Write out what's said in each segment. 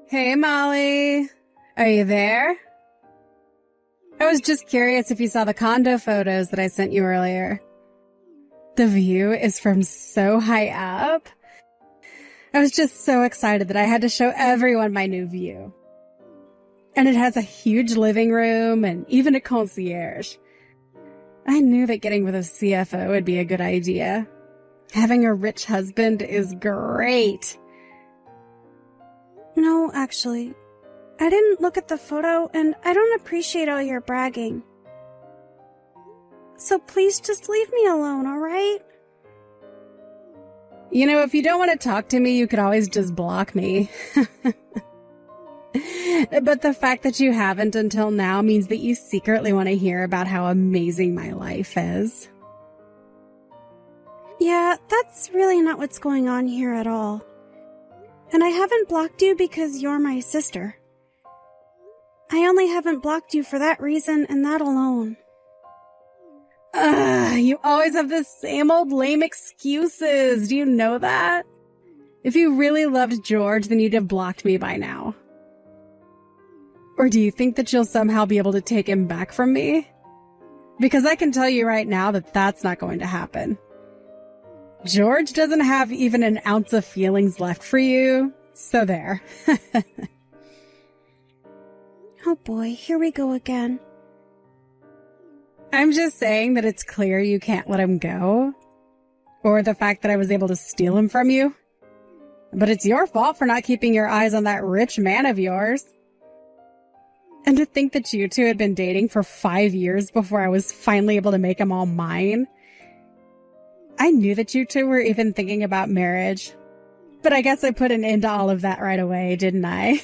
Hey, Molly. Are you there? I was just curious if you saw the condo photos that I sent you earlier. The view is from so high up. I was just so excited that I had to show everyone my new view. And it has a huge living room and even a concierge. I knew that getting with a CFO would be a good idea. Having a rich husband is great. No, actually. I didn't look at the photo, and I don't appreciate all your bragging. So please just leave me alone, alright? You know, if you don't want to talk to me, you could always just block me. But the fact that you haven't until now means that you secretly want to hear about how amazing my life is. Yeah, that's really not what's going on here at all. And I haven't blocked you because you're my sister. I only haven't blocked you for that reason and that alone. You always have the same old lame excuses. Do you know that? If you really loved George, then you'd have blocked me by now. Or do you think that you'll somehow be able to take him back from me? Because I can tell you right now that that's not going to happen. George doesn't have even an ounce of feelings left for you, so there. Oh boy, here we go again. I'm just saying that it's clear you can't let him go. Or the fact that I was able to steal him from you. But it's your fault for not keeping your eyes on that rich man of yours. And to think that you two had been dating for 5 years before I was finally able to make him all mine. I knew that you two were even thinking about marriage. But I guess I put an end to all of that right away, didn't I?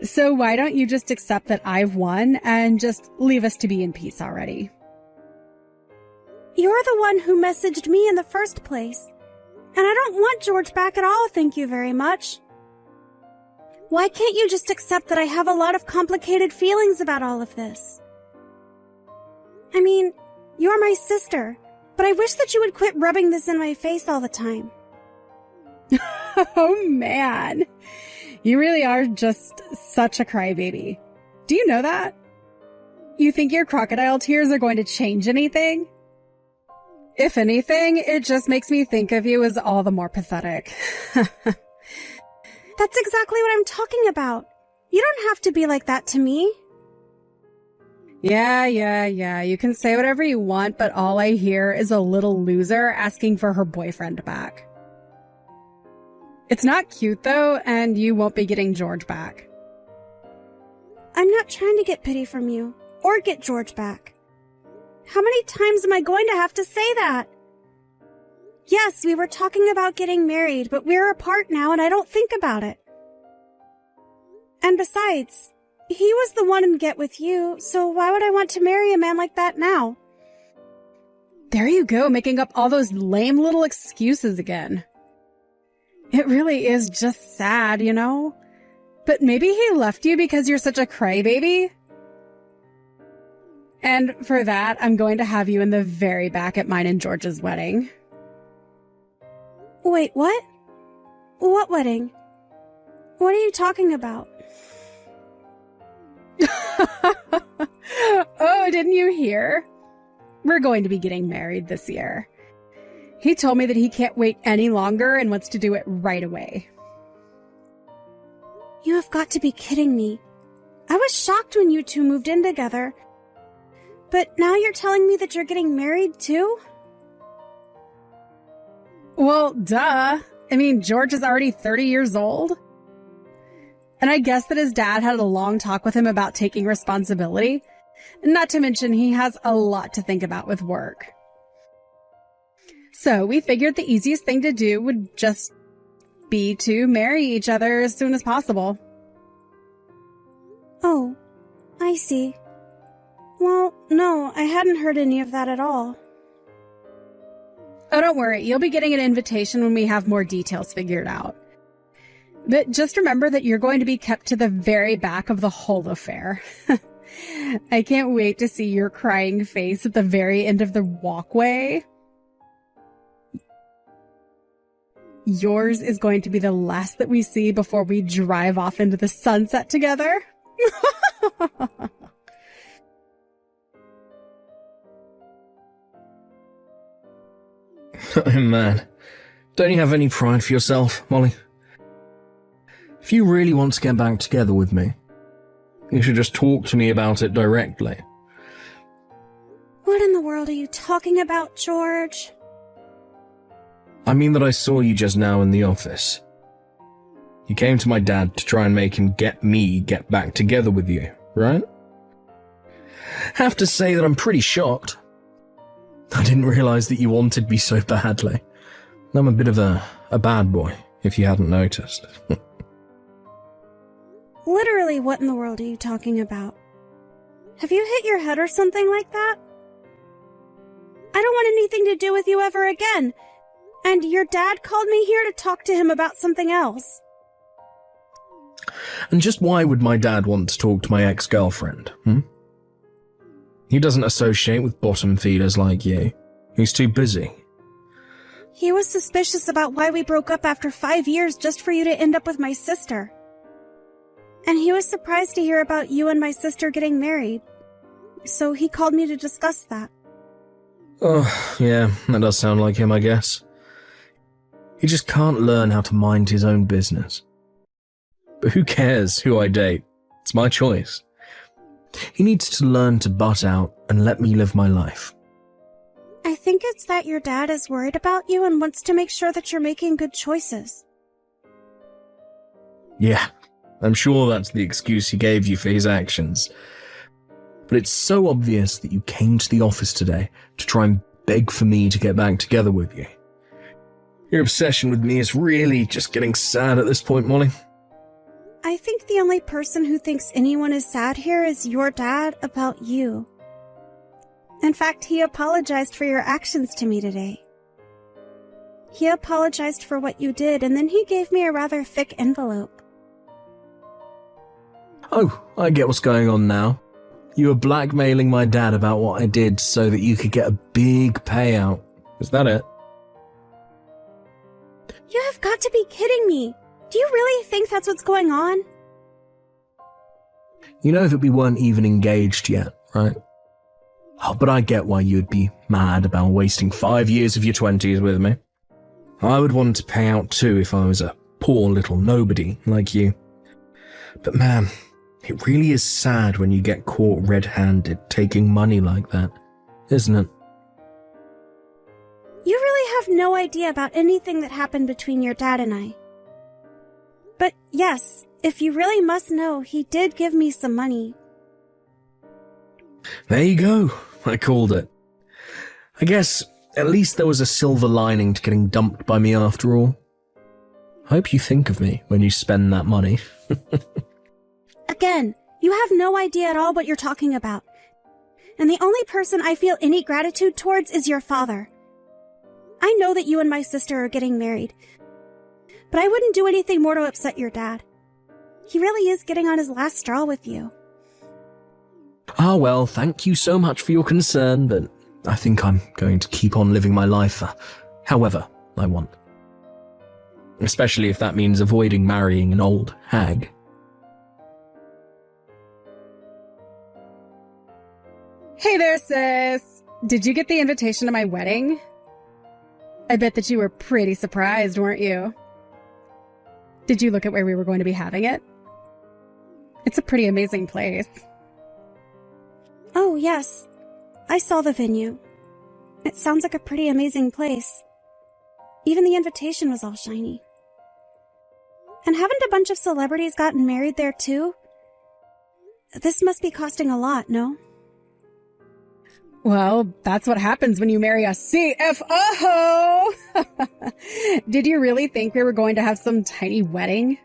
So why don't you just accept that I've won and just leave us to be in peace already? You're the one who messaged me in the first place. And I don't want George back at all, thank you very much. Why can't you just accept that I have a lot of complicated feelings about all of this? I mean, you're my sister, but I wish that you would quit rubbing this in my face all the time. Oh, man. You really are just such a crybaby. Do you know that? You think your crocodile tears are going to change anything? If anything, it just makes me think of you as all the more pathetic. That's exactly what I'm talking about. You don't have to be like that to me. Yeah. You can say whatever you want, but all I hear is a little loser asking for her boyfriend back. It's not cute, though, and you won't be getting George back. I'm not trying to get pity from you, or get George back. How many times am I going to have to say that? Yes, we were talking about getting married, but we're apart now and I don't think about it. And besides, he was the one in get with you, so why would I want to marry a man like that now? There you go, making up all those lame little excuses again. It really is just sad, you know? But maybe he left you because you're such a crybaby? And for that, I'm going to have you in the very back at mine and George's wedding. Wait, what? What wedding? What are you talking about? Oh, didn't you hear? We're going to be getting married this year. He told me that he can't wait any longer and wants to do it right away. You have got to be kidding me. I was shocked when you two moved in together. But now you're telling me that you're getting married too? Well, duh. I mean, George is already 30 years old. And I guess that his dad had a long talk with him about taking responsibility. Not to mention he has a lot to think about with work. So we figured the easiest thing to do would just be to marry each other as soon as possible. Oh, I see. Well, no, I hadn't heard any of that at all. Oh, don't worry. You'll be getting an invitation when we have more details figured out. But just remember that you're going to be kept to the very back of the whole affair. I can't wait to see your crying face at the very end of the walkway. yours is going to be the last that we see before we drive off into the sunset together. Oh man, don't you have any pride for yourself, Molly? If you really want to get back together with me, you should just talk to me about it directly. What in the world are you talking about, George? I mean that I saw you just now in the office. You came to my dad to try and make him get back together with you, right? Have to say that I'm pretty shocked. I didn't realize that you wanted me so badly. I'm a bit of a bad boy, if you hadn't noticed. Literally, what in the world are you talking about? Have you hit your head or something like that? I don't want anything to do with you ever again. And your dad called me here to talk to him about something else. And just why would my dad want to talk to my ex-girlfriend, He doesn't associate with bottom feeders like you. He's too busy. He was suspicious about why we broke up after 5 years just for you to end up with my sister. And he was surprised to hear about you and my sister getting married. So he called me to discuss that. Oh, yeah, that does sound like him, I guess. He just can't learn how to mind his own business. But who cares who I date? It's my choice. He needs to learn to butt out and let me live my life. I think it's that your dad is worried about you and wants to make sure that you're making good choices. Yeah, I'm sure that's the excuse he gave you for his actions. But it's so obvious that you came to the office today to try and beg for me to get back together with you. Your obsession with me is really just getting sad at this point, Molly. I think the only person who thinks anyone is sad here is your dad about you. In fact, he apologized for your actions to me today. He apologized for what you did, and then he gave me a rather thick envelope. Oh, I get what's going on now. You were blackmailing my dad about what I did so that you could get a big payout. Is that it? You have got to be kidding me. Do you really think that's what's going on? You know that we weren't even engaged yet, right? Oh, but I get why you'd be mad about wasting 5 years of your 20s with me. I would want to pay out too if I was a poor little nobody like you. But man, it really is sad when you get caught red-handed taking money like that, isn't it? You really have no idea about anything that happened between your dad and I. But yes, if you really must know, he did give me some money. There you go. I called it. I guess at least there was a silver lining to getting dumped by me after all. Hope you think of me when you spend that money. Again, you have no idea at all what you're talking about. And the only person I feel any gratitude towards is your father. I know that you and my sister are getting married, but I wouldn't do anything more to upset your dad. He really is getting on his last straw with you. Ah, well, thank you so much for your concern, but I think I'm going to keep on living my life however I want. Especially if that means avoiding marrying an old hag. Hey there, sis. Did you get the invitation to my wedding? I bet that you were pretty surprised, weren't you? Did you look at where we were going to be having it? It's a pretty amazing place. Oh, yes. I saw the venue. It sounds like a pretty amazing place. Even the invitation was all shiny. And haven't a bunch of celebrities gotten married there too? This must be costing a lot, no? Well, that's what happens when you marry a CFO! Did you really think we were going to have some tiny wedding?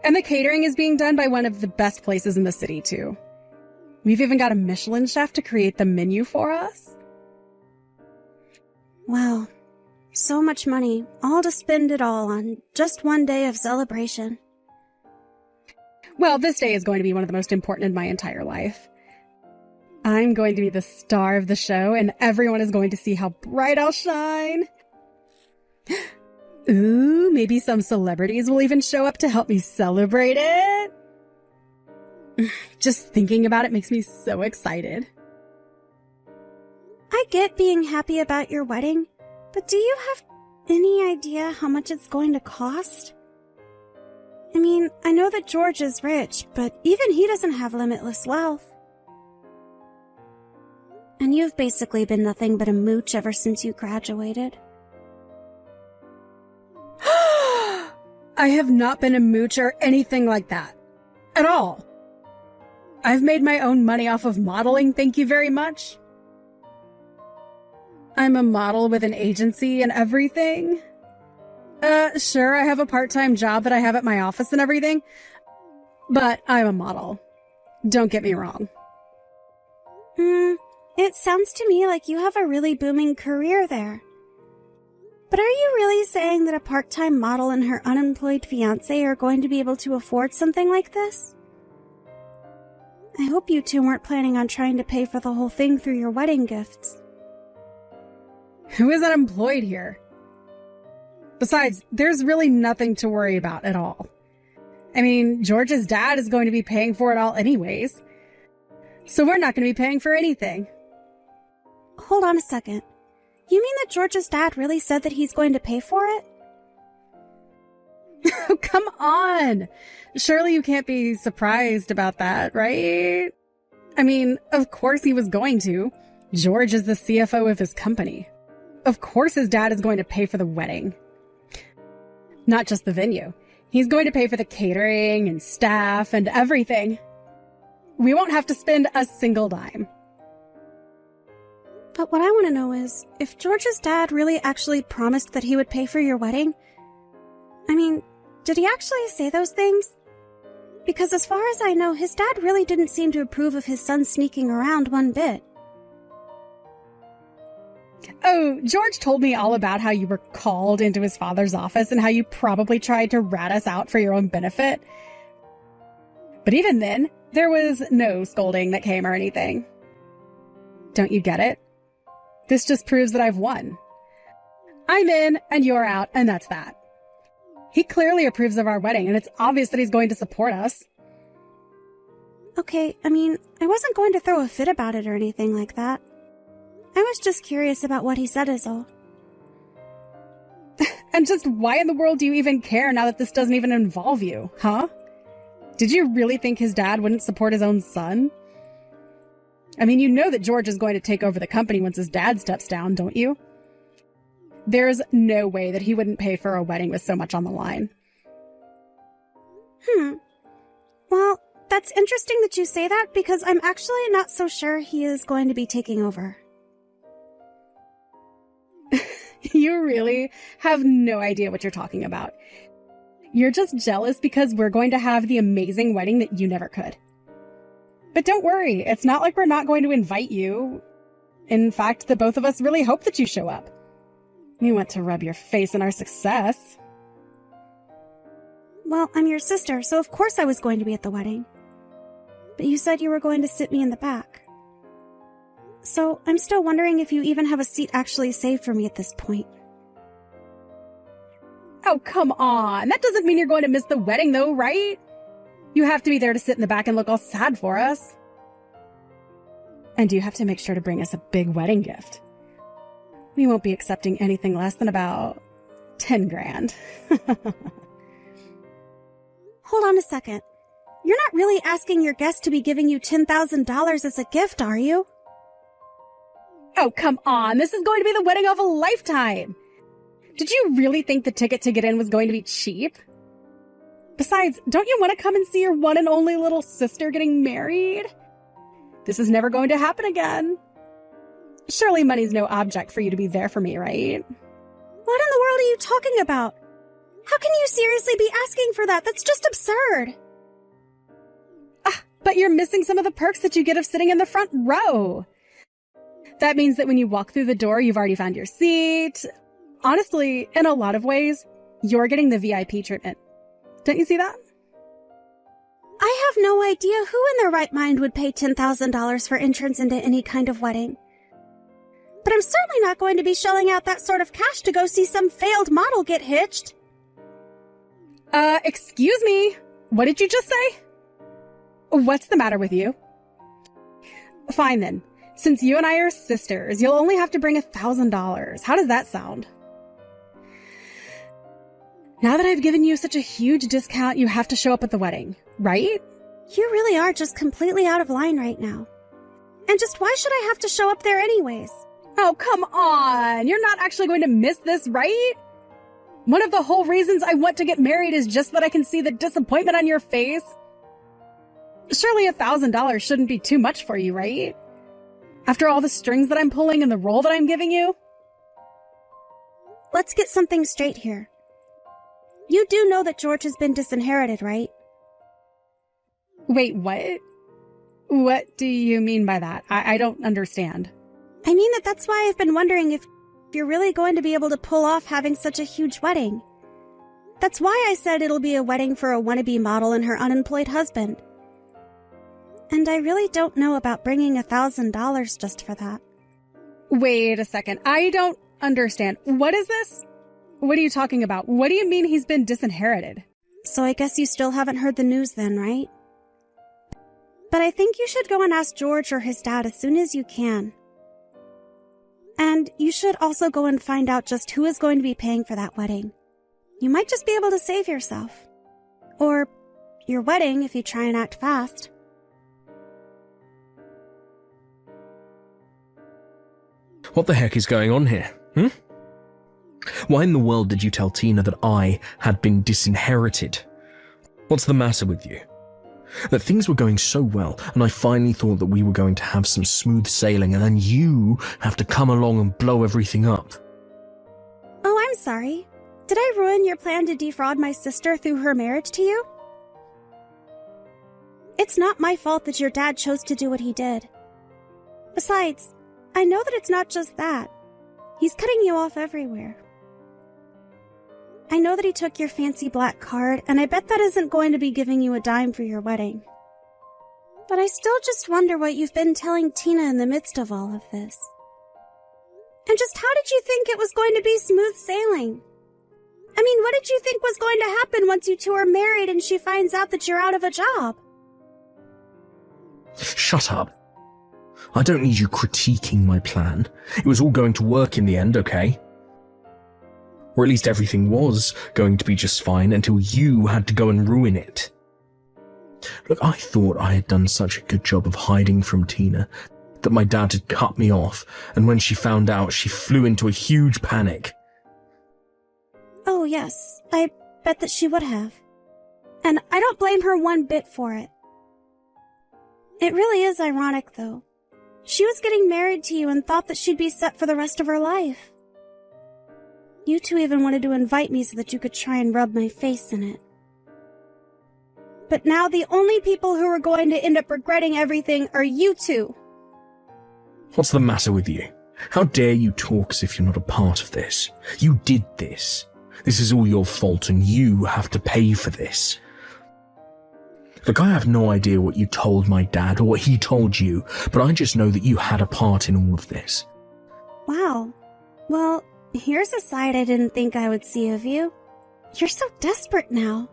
And the catering is being done by one of the best places in the city, too. We've even got a Michelin chef to create the menu for us. Wow. So much money, all to spend it all on just one day of celebration. Well, this day is going to be one of the most important in my entire life. I'm going to be the star of the show, and everyone is going to see how bright I'll shine. Ooh, maybe some celebrities will even show up to help me celebrate it. Just thinking about it makes me so excited. I get being happy about your wedding, but do you have any idea how much it's going to cost? I mean, I know that George is rich, but even he doesn't have limitless wealth. And you've basically been nothing but a mooch ever since you graduated. I have not been a mooch or anything like that. At all. I've made my own money off of modeling, thank you very much. I'm a model with an agency and everything. Sure, I have a part-time job that I have at my office and everything, but I'm a model. Don't get me wrong. It sounds to me like you have a really booming career there. But are you really saying that a part-time model and her unemployed fiancé are going to be able to afford something like this? I hope you two weren't planning on trying to pay for the whole thing through your wedding gifts. Who is unemployed here? Besides, there's really nothing to worry about at all. I mean, George's dad is going to be paying for it all anyways. So we're not going to be paying for anything. Hold on a second. You mean that George's dad really said that he's going to pay for it? Oh, come on. Surely you can't be surprised about that, right? I mean, of course he was going to. George is the CFO of his company. Of course his dad is going to pay for the wedding. Not just the venue. He's going to pay for the catering and staff and everything. We won't have to spend a single dime. But what I want to know is, if George's dad really actually promised that he would pay for your wedding, I mean, did he actually say those things? Because as far as I know, his dad really didn't seem to approve of his son sneaking around one bit. Oh, George told me all about how you were called into his father's office and how you probably tried to rat us out for your own benefit. But even then, there was no scolding that came or anything. Don't you get it? This just proves that I've won. I'm in and you're out, and that's that. He clearly approves of our wedding, and it's obvious that he's going to support us. Okay, I mean, I wasn't going to throw a fit about it or anything like that. I was just curious about what he said is all. And just why in the world do you even care now that this doesn't even involve you, huh? Did you really think his dad wouldn't support his own son? I mean, you know that George is going to take over the company once his dad steps down, don't you? There's no way that he wouldn't pay for a wedding with so much on the line. Well, that's interesting that you say that, because I'm actually not so sure he is going to be taking over. You really have no idea what you're talking about. You're just jealous because we're going to have the amazing wedding that you never could. But don't worry, it's not like we're not going to invite you. In fact, the both of us really hope that you show up. We want to rub your face in our success. Well, I'm your sister, so of course I was going to be at the wedding. But you said you were going to sit me in the back. So I'm still wondering if you even have a seat actually saved for me at this point. Oh, come on. That doesn't mean you're going to miss the wedding, though, right? You have to be there to sit in the back and look all sad for us. And you have to make sure to bring us a big wedding gift. We won't be accepting anything less than about 10 grand. Hold on a second. You're not really asking your guest to be giving you $10,000 as a gift, are you? Oh, come on. This is going to be the wedding of a lifetime. Did you really think the ticket to get in was going to be cheap? Besides, don't you want to come and see your one and only little sister getting married? This is never going to happen again. Surely money's no object for you to be there for me, right? What in the world are you talking about? How can you seriously be asking for that? That's just absurd. But you're missing some of the perks that you get of sitting in the front row. That means that when you walk through the door, you've already found your seat. Honestly, in a lot of ways, you're getting the VIP treatment. Don't you see that? I have no idea who in their right mind would pay $10,000 for entrance into any kind of wedding. But I'm certainly not going to be shelling out that sort of cash to go see some failed model get hitched. Excuse me. What did you just say? What's the matter with you? Fine then. Since you and I are sisters, you'll only have to bring $1,000. How does that sound? Now that I've given you such a huge discount, you have to show up at the wedding, right? You really are just completely out of line right now. And just why should I have to show up there anyways? Oh, come on. You're not actually going to miss this, right? One of the whole reasons I want to get married is just that I can see the disappointment on your face. Surely $1,000 shouldn't be too much for you, right? After all the strings that I'm pulling and the role that I'm giving you? Let's get something straight here. You do know that George has been disinherited, right? Wait, what? What do you mean by that? I don't understand. I mean that's why I've been wondering if you're really going to be able to pull off having such a huge wedding. That's why I said it'll be a wedding for a wannabe model and her unemployed husband. And I really don't know about bringing $1,000 just for that. Wait a second. I don't understand. What is this? What are you talking about? What do you mean he's been disinherited? So I guess you still haven't heard the news then, right? But I think you should go and ask George or his dad as soon as you can. And you should also go and find out just who is going to be paying for that wedding. You might just be able to save yourself. Or your wedding if you try and act fast. What the heck is going on here, Why in the world did you tell Tina that I had been disinherited? What's the matter with you? That things were going so well, and I finally thought that we were going to have some smooth sailing, and then you have to come along and blow everything up. Oh, I'm sorry. Did I ruin your plan to defraud my sister through her marriage to you? It's not my fault that your dad chose to do what he did. Besides, I know that it's not just that. He's cutting you off everywhere. I know that he took your fancy black card, and I bet that isn't going to be giving you a dime for your wedding. But I still just wonder what you've been telling Tina in the midst of all of this. And just how did you think it was going to be smooth sailing? I mean, what did you think was going to happen once you two are married and she finds out that you're out of a job? Shut up. I don't need you critiquing my plan. It was all going to work in the end, okay? Or at least everything was going to be just fine until you had to go and ruin it. Look, I thought I had done such a good job of hiding from Tina that my dad had cut me off, and when she found out, she flew into a huge panic. Oh, yes, I bet that she would have. And I don't blame her one bit for it. It really is ironic, though. She was getting married to you and thought that she'd be set for the rest of her life. You two even wanted to invite me so that you could try and rub my face in it. But now the only people who are going to end up regretting everything are you two. What's the matter with you? How dare you talk as if you're not a part of this? You did this. This is all your fault and you have to pay for this. Look, I have no idea what you told my dad or what he told you, but I just know that you had a part in all of this. Wow. Well, here's a side I didn't think I would see of you. You're so desperate now.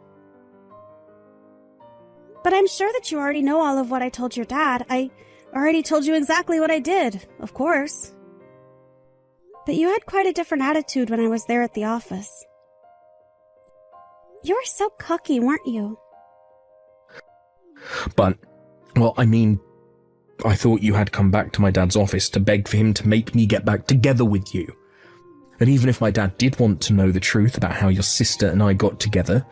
But I'm sure that you already know all of what I told your dad. I already told you exactly what I did, of course. But you had quite a different attitude when I was there at the office. You were so cocky, weren't you? But, well, I mean, I thought you had come back to my dad's office to beg for him to make me get back together with you. And even if my dad did want to know the truth about how your sister and I got together,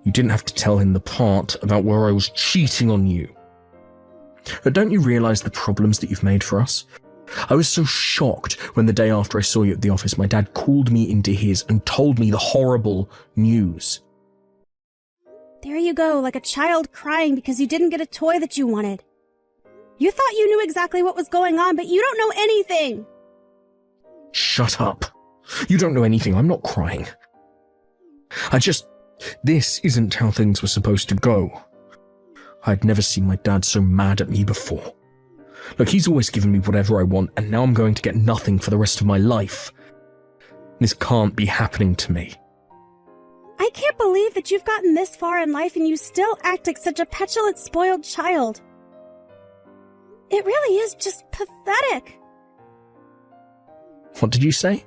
you didn't have to tell him the part about where I was cheating on you. But don't you realise the problems that you've made for us? I was so shocked when the day after I saw you at the office, my dad called me into his and told me the horrible news. There you go, like a child crying because you didn't get a toy that you wanted. You thought you knew exactly what was going on, but you don't know anything. Shut up. You don't know anything. I'm not crying. This isn't how things were supposed to go. I had never seen my dad so mad at me before. Look, he's always given me whatever I want, and now I'm going to get nothing for the rest of my life. This can't be happening to me. I can't believe that you've gotten this far in life and you still act like such a petulant, spoiled child. It really is just pathetic. What did you say?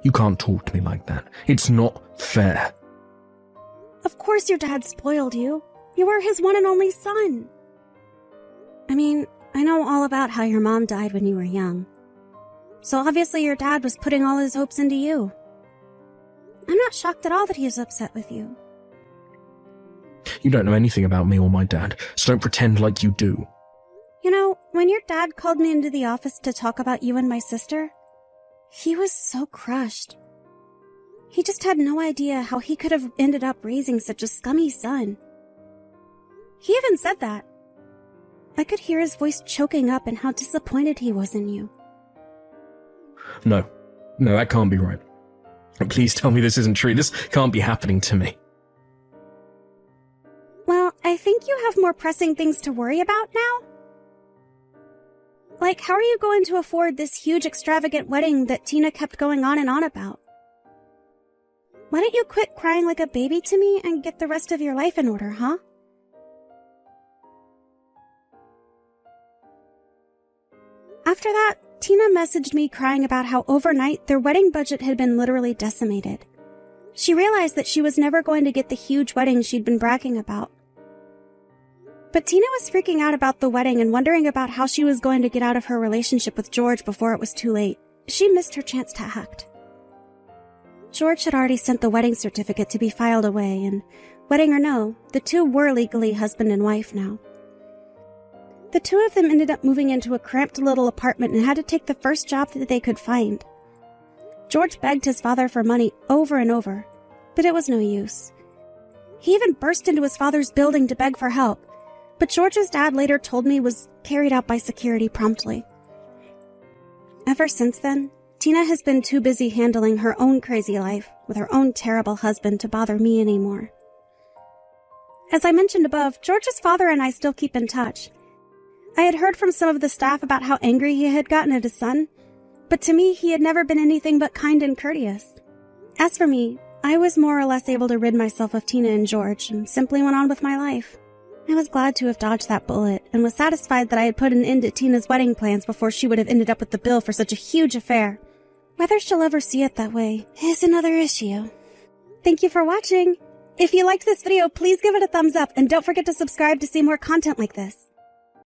You can't talk to me like that. It's not fair. Of course your dad spoiled you. You were his one and only son. I mean, I know all about how your mom died when you were young. So obviously your dad was putting all his hopes into you. I'm not shocked at all that he is upset with you. You don't know anything about me or my dad, so don't pretend like you do. You know, when your dad called me into the office to talk about you and my sister, he was so crushed. He just had no idea how he could have ended up raising such a scummy son. He even said that. I could hear his voice choking up and how disappointed he was in you. No, that can't be right. Please tell me this isn't true. This can't be happening to me. Well, I think you have more pressing things to worry about now. Like, how are you going to afford this huge extravagant wedding that Tina kept going on and on about? Why don't you quit crying like a baby to me and get the rest of your life in order, huh? After that, Tina messaged me crying about how overnight their wedding budget had been literally decimated. She realized that she was never going to get the huge wedding she'd been bragging about. But Tina was freaking out about the wedding and wondering about how she was going to get out of her relationship with George before it was too late. She missed her chance to act. George had already sent the wedding certificate to be filed away, and wedding or no, the two were legally husband and wife now. The two of them ended up moving into a cramped little apartment and had to take the first job that they could find. George begged his father for money over and over, but it was no use. He even burst into his father's building to beg for help, but George's dad later told me was carried out by security promptly. Ever since then, Tina has been too busy handling her own crazy life with her own terrible husband to bother me anymore. As I mentioned above, George's father and I still keep in touch. I had heard from some of the staff about how angry he had gotten at his son, but to me he had never been anything but kind and courteous. As for me, I was more or less able to rid myself of Tina and George and simply went on with my life. I was glad to have dodged that bullet and was satisfied that I had put an end to Tina's wedding plans before she would have ended up with the bill for such a huge affair. Whether she'll ever see it that way is another issue. Thank you for watching. If you liked this video, please give it a thumbs up and don't forget to subscribe to see more content like this.